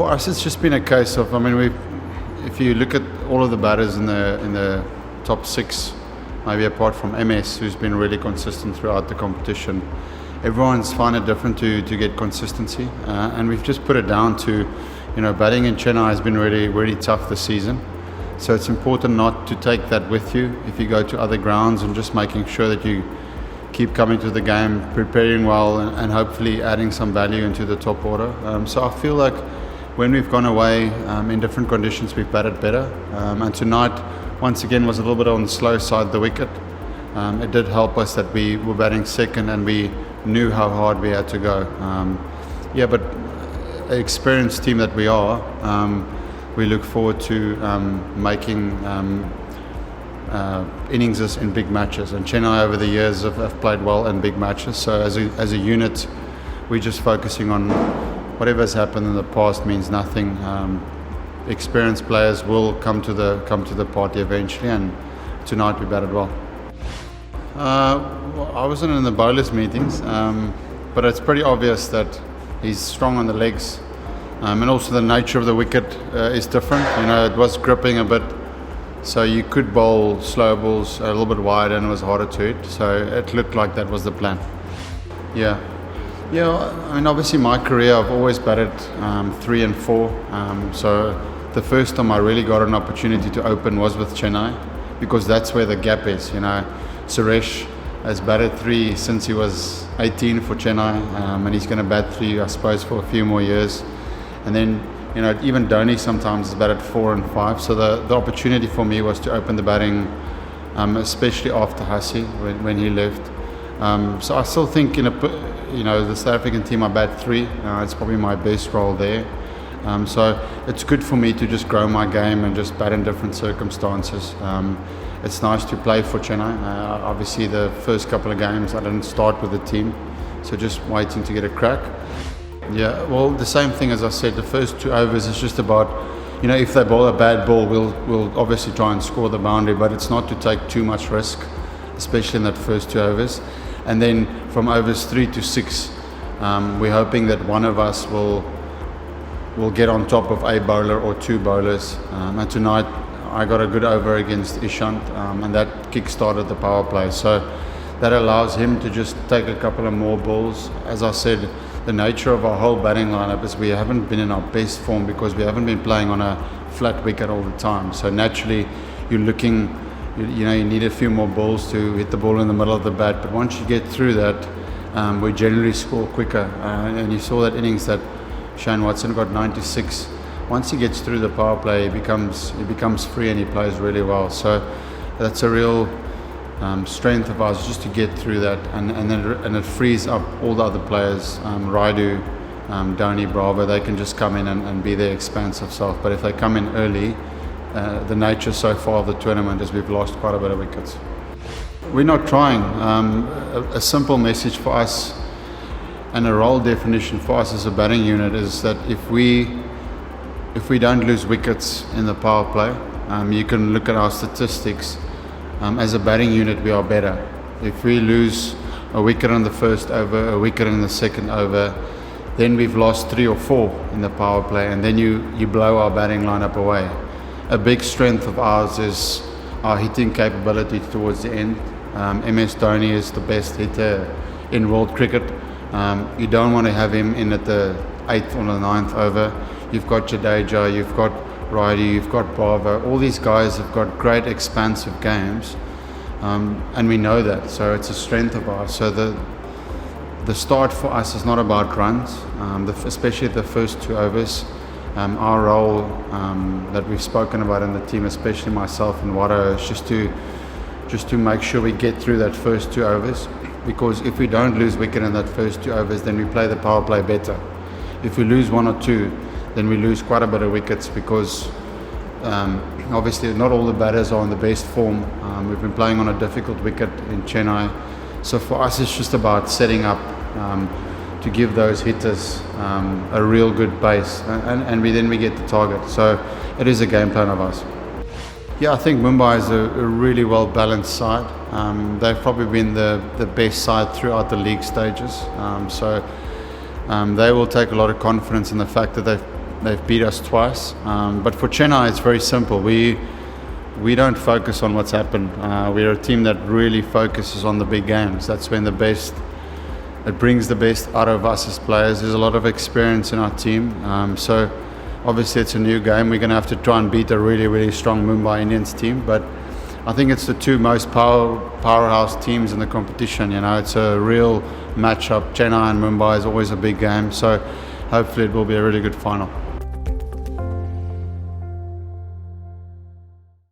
For us, it's just been a case of, if you look at all of the batters in the top 6, maybe apart from MS, who's been really consistent throughout the competition, everyone's found it different to get consistency, and we've just put it down to, batting in Chennai has been really, really tough this season. So it's important not to take that with you if you go to other grounds, and just making sure that you keep coming to the game, preparing well, and hopefully adding some value into the top order. So I feel like when we've gone away in different conditions, we've batted better. And tonight, once again, was a little bit on the slow side of the wicket. It did help us that we were batting second and we knew how hard we had to go. But an experienced team that we are, we look forward to making innings in big matches. And Chennai over the years have played well in big matches. So as a unit, we're just focusing on whatever's happened in the past means nothing. Experienced players will come to the party eventually, and tonight we batted well. I wasn't in the bowlers meetings, but it's pretty obvious that he's strong on the legs, and also the nature of the wicket is different. It was gripping a bit, so you could bowl slow balls a little bit wide and it was harder to hit. So it looked like that was the plan. Yeah, obviously my career I've always batted 3 and 4. So the first time I really got an opportunity to open was with Chennai, because that's where the gap is. Suresh has batted 3 since he was 18 for Chennai, and he's going to bat 3, I suppose, for a few more years. And then, even Dhoni sometimes has batted 4 and 5. So the opportunity for me was to open the batting, especially after Hassi when he left. So I still think the South African team I bat 3. It's probably my best role there. So it's good for me to just grow my game and just bat in different circumstances. It's nice to play for Chennai. Obviously the first couple of games I didn't start with the team, so just waiting to get a crack. Yeah, well, the same thing as I said, the first 2 overs is just about, if they bowl a bad ball, we'll obviously try and score the boundary, but it's not to take too much risk, especially in that first 2 overs. And then from overs 3 to 6, we're hoping that one of us will get on top of a bowler or 2 bowlers. And tonight I got a good over against Ishant, and that kick-started the power play. So that allows him to just take a couple of more balls. As I said, the nature of our whole batting lineup is we haven't been in our best form because we haven't been playing on a flat wicket all the time. So naturally, you're looking, you need a few more balls to hit the ball in the middle of the bat. But once you get through that, we generally score quicker. And you saw that innings that Shane Watson got 96. Once he gets through the power play, he becomes free and he plays really well. So that's a real strength of ours, just to get through that, and it frees up all the other players. Raidu, Dhoni, Bravo, they can just come in and be their expansive self. But if they come in early, the nature so far of the tournament is we've lost quite a bit of wickets. We're not trying. A simple message for us and a role definition for us as a batting unit is that if we don't lose wickets in the power play, you can look at our statistics. As a batting unit, we are better. If we lose a wicket in the first over, a wicket in the second over, then we've lost 3 or 4 in the power play, and then you blow our batting lineup away. A big strength of ours is our hitting capability towards the end. MS Dhoni is the best hitter in world cricket. You don't want to have him in at the 8th or the 9th over. You've got Jadeja, you've got Raidu, you've got Bravo. All these guys have got great expansive games, and we know that. So it's a strength of ours. So the start for us is not about runs, especially the first 2 overs. Our role that we've spoken about in the team, especially myself and Wado, is just to make sure we get through that first 2 overs. Because if we don't lose wicket in that first 2 overs, then we play the power play better. If we lose 1 or 2, then we lose quite a bit of wickets, because obviously not all the batters are in the best form. We've been playing on a difficult wicket in Chennai. So for us, it's just about setting up to give those hitters a real good base, and we get the target. So it is a game plan of ours. Yeah, I think Mumbai is a really well balanced side. They've probably been the best side throughout the league stages. So they will take a lot of confidence in the fact that they've They've beat us twice. But for Chennai, it's very simple. We don't focus on what's happened. We're a team that really focuses on the big games. That's when it brings the best out of us as players. There's a lot of experience in our team. So obviously it's a new game. We're going to have to try and beat a really, really strong Mumbai Indians team. But I think it's the two most powerhouse teams in the competition. It's a real matchup. Chennai and Mumbai is always a big game. So hopefully it will be a really good final.